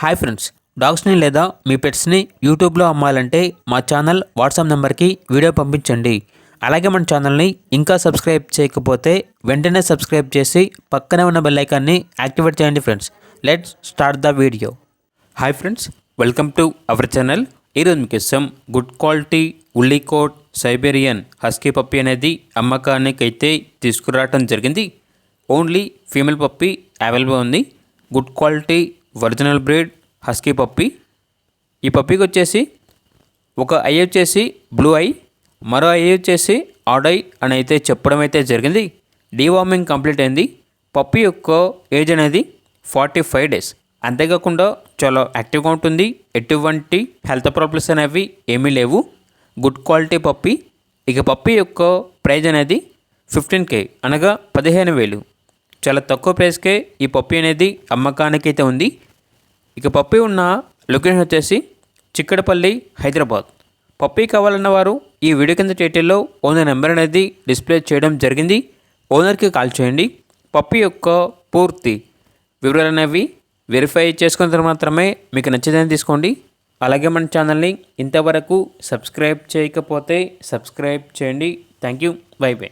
Hi friends, డాగ్స్ని లేదా మీ పెట్స్ని యూట్యూబ్లో అమ్మాలంటే మా ఛానల్ వాట్సాప్ నెంబర్కి వీడియో పంపించండి. అలాగే మన ఛానల్ని ఇంకా సబ్స్క్రైబ్ చేయకపోతే వెంటనే సబ్స్క్రైబ్ చేసి పక్కనే ఉన్న బెల్ ఐకాన్ని యాక్టివేట్ చేయండి friends. Let's start the video. Hi friends, welcome to our channel. ఈరోజు మీకు ఇష్టం గుడ్ క్వాలిటీ ఉల్లీకోట్ సైబేరియన్ హస్కీ పప్పీ అనేది అమ్మకానికి అయితే తీసుకురావడం జరిగింది. ఓన్లీ ఫీమేల్ పప్పీ అవైలబుల్ ఉంది. Good quality original breed husky puppy. ఈ పప్పీకి వచ్చేసి ఒక ఐ వచ్చేసి బ్లూ ఐ, మరో ఐ వచ్చేసి ఆడ్ ఐ అని అయితే చెప్పడం అయితే జరిగింది. డీవార్మింగ్ కంప్లీట్ అయింది. పప్పీ యొక్క ఏజ్ అనేది 45 days. అంతేకాకుండా చాలా యాక్టివ్గా ఉంటుంది. ఎటువంటి హెల్త్ ప్రాబ్లమ్స్ అనేవి ఏమీ లేవు. Good quality puppy. ఇక పప్పీ యొక్క ప్రైజ్ అనేది 15K అనగా 15,000. చాలా తక్కువ ప్రైస్కే ఈ పప్పీ అనేది అమ్మకానికి అయితే ఉంది. ఇక పప్పీ ఉన్న లొకేషన్ వచ్చేసి చిక్కడపల్లి, హైదరాబాద్. పప్పీ కావాలన్న వారు ఈ వీడియో కింద టైటిల్లో ఓనర్ నెంబర్ అనేది డిస్ప్లే చేయడం జరిగింది. ఓనర్కి కాల్ చేయండి. పప్పీ యొక్క పూర్తి వివరాలు అనేవి వెరిఫై చేసుకున్న తర్వాత మాత్రమే మీకు నచ్చేదని తీసుకోండి. అలాగే మన ఛానల్ని ఇంతవరకు సబ్స్క్రైబ్ చేయకపోతే సబ్స్క్రైబ్ చేయండి. Thank you. By by.